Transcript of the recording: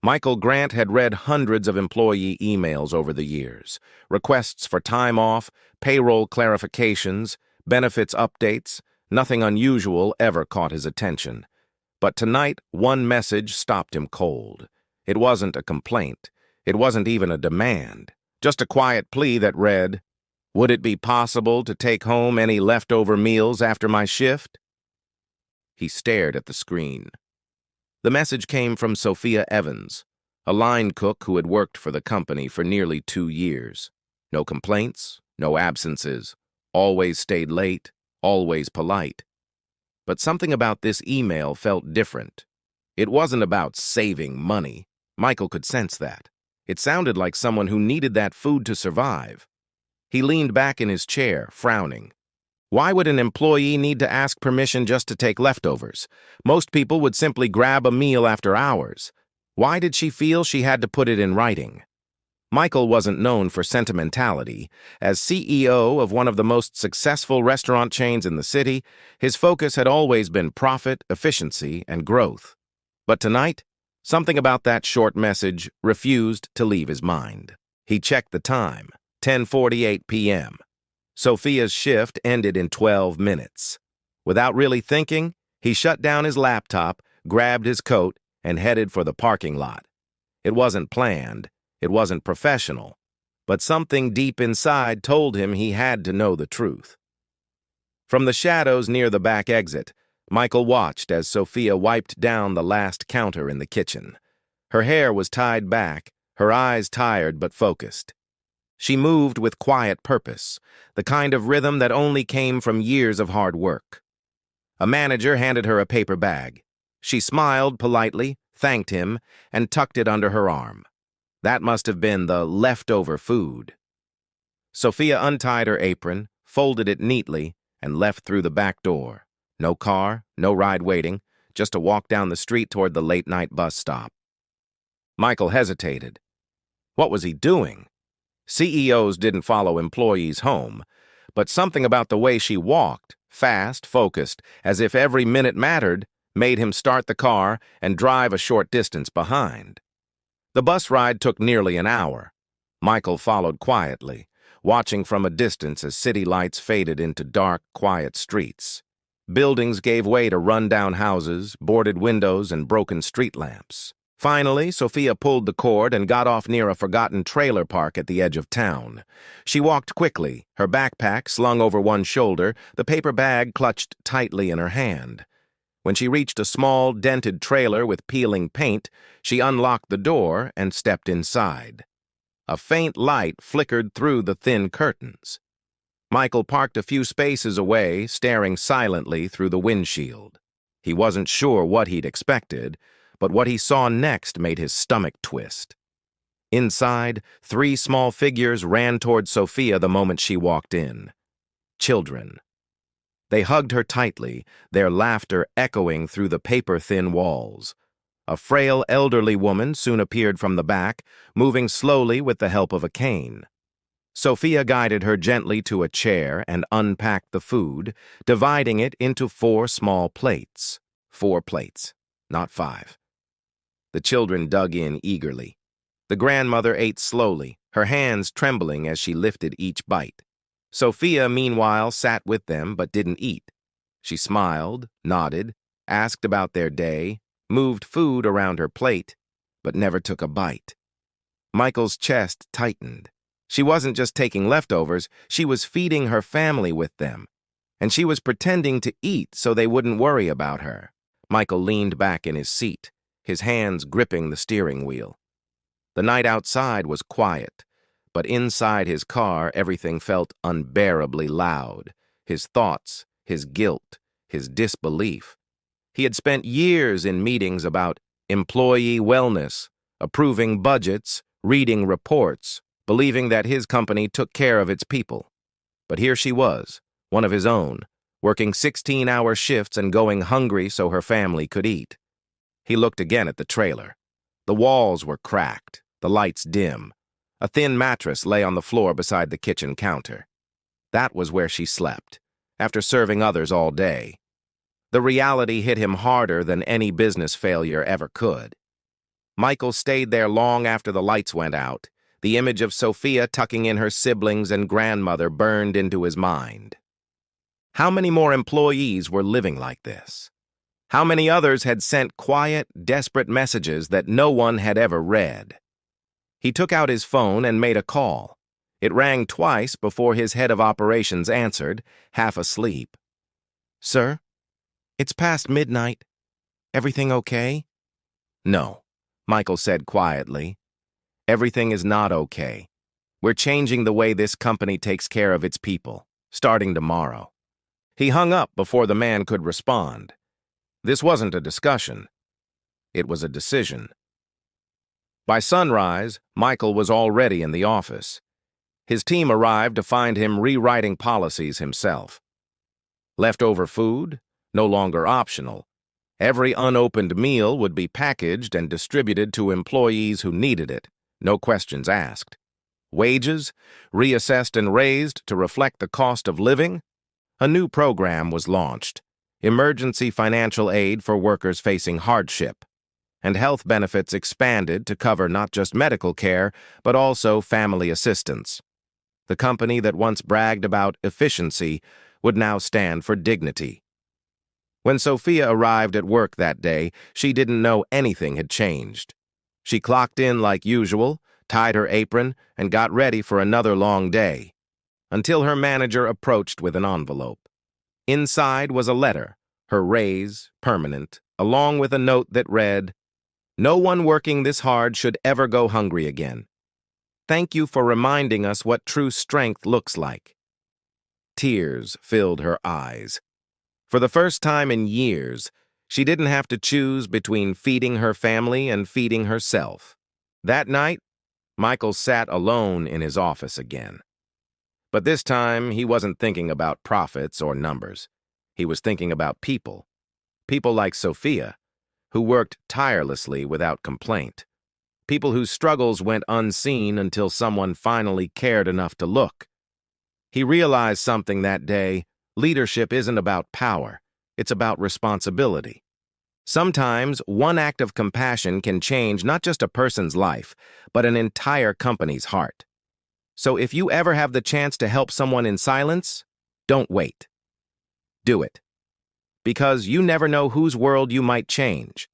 Michael Grant had read hundreds of employee emails over the years, requests for time off, payroll clarifications, benefits updates. Nothing unusual ever caught his attention. But tonight, one message stopped him cold. It wasn't a complaint. It wasn't even a demand. Just a quiet plea that read, "Would it be possible to take home any leftover meals after my shift?" He stared at the screen. The message came from Sophia Evans, a line cook who had worked for the company for nearly 2 years. No complaints, no absences, always stayed late, always polite. But something about this email felt different. It wasn't about saving money. Michael could sense that. It sounded like someone who needed that food to survive. He leaned back in his chair, frowning. Why would an employee need to ask permission just to take leftovers? Most people would simply grab a meal after hours. Why did she feel she had to put it in writing? Michael wasn't known for sentimentality. As CEO of one of the most successful restaurant chains in the city, his focus had always been profit, efficiency, and growth. But tonight, something about that short message refused to leave his mind. He checked the time, 10:48 p.m. Sophia's shift ended in 12 minutes. Without really thinking, he shut down his laptop, grabbed his coat, and headed for the parking lot. It wasn't planned. It wasn't professional. But something deep inside told him he had to know the truth. From the shadows near the back exit, Michael watched as Sophia wiped down the last counter in the kitchen. Her hair was tied back, her eyes tired but focused. She moved with quiet purpose, the kind of rhythm that only came from years of hard work. A manager handed her a paper bag. She smiled politely, thanked him, and tucked it under her arm. That must have been the leftover food. Sophia untied her apron, folded it neatly, and left through the back door. No car, no ride waiting, just a walk down the street toward the late-night bus stop. Michael hesitated. What was he doing? CEOs didn't follow employees home, but something about the way she walked, fast, focused, as if every minute mattered, made him start the car and drive a short distance behind. The bus ride took nearly an hour. Michael followed quietly, watching from a distance as city lights faded into dark, quiet streets. Buildings gave way to run-down houses, boarded windows, and broken street lamps. Finally, Sophia pulled the cord and got off near a forgotten trailer park at the edge of town. She walked quickly, her backpack slung over one shoulder, the paper bag clutched tightly in her hand. When she reached a small, dented trailer with peeling paint, she unlocked the door and stepped inside. A faint light flickered through the thin curtains. Michael parked a few spaces away, staring silently through the windshield. He wasn't sure what he'd expected, but what he saw next made his stomach twist. Inside, 3 small figures ran toward Sophia the moment she walked in. Children. They hugged her tightly, their laughter echoing through the paper-thin walls. A frail elderly woman soon appeared from the back, moving slowly with the help of a cane. Sophia guided her gently to a chair and unpacked the food, dividing it into 4 small plates. 4 plates, not 5. The children dug in eagerly. The grandmother ate slowly, her hands trembling as she lifted each bite. Sophia, meanwhile, sat with them but didn't eat. She smiled, nodded, asked about their day, moved food around her plate, but never took a bite. Michael's chest tightened. She wasn't just taking leftovers, she was feeding her family with them. And she was pretending to eat so they wouldn't worry about her. Michael leaned back in his seat, his hands gripping the steering wheel. The night outside was quiet, but inside his car everything felt unbearably loud. His thoughts, his guilt, his disbelief. He had spent years in meetings about employee wellness, approving budgets, reading reports, believing that his company took care of its people. But here she was, one of his own, working 16-hour shifts and going hungry so her family could eat. He looked again at the trailer. The walls were cracked, the lights dim. A thin mattress lay on the floor beside the kitchen counter. That was where she slept, after serving others all day. The reality hit him harder than any business failure ever could. Michael stayed there long after the lights went out. The image of Sophia tucking in her siblings and grandmother burned into his mind. How many more employees were living like this? How many others had sent quiet, desperate messages that no one had ever read? He took out his phone and made a call. It rang twice before his head of operations answered, half asleep. "Sir, it's past midnight. Everything okay?" "No," Michael said quietly. "Everything is not okay. We're changing the way this company takes care of its people, starting tomorrow." He hung up before the man could respond. This wasn't a discussion. It was a decision. By sunrise, Michael was already in the office. His team arrived to find him rewriting policies himself. Leftover food, no longer optional. Every unopened meal would be packaged and distributed to employees who needed it, no questions asked. Wages, reassessed and raised to reflect the cost of living. A new program was launched, emergency financial aid for workers facing hardship, and health benefits expanded to cover not just medical care, but also family assistance. The company that once bragged about efficiency would now stand for dignity. When Sophia arrived at work that day, she didn't know anything had changed. She clocked in like usual, tied her apron, and got ready for another long day, until her manager approached with an envelope. Inside was a letter, her raise, permanent, along with a note that read, "No one working this hard should ever go hungry again. Thank you for reminding us what true strength looks like." Tears filled her eyes. For the first time in years, she didn't have to choose between feeding her family and feeding herself. That night, Michael sat alone in his office again. But this time, he wasn't thinking about profits or numbers. He was thinking about people. People like Sophia, who worked tirelessly without complaint. People whose struggles went unseen until someone finally cared enough to look. He realized something that day: leadership isn't about power, it's about responsibility. Sometimes one act of compassion can change not just a person's life, but an entire company's heart. So if you ever have the chance to help someone in silence, don't wait. Do it. Because you never know whose world you might change.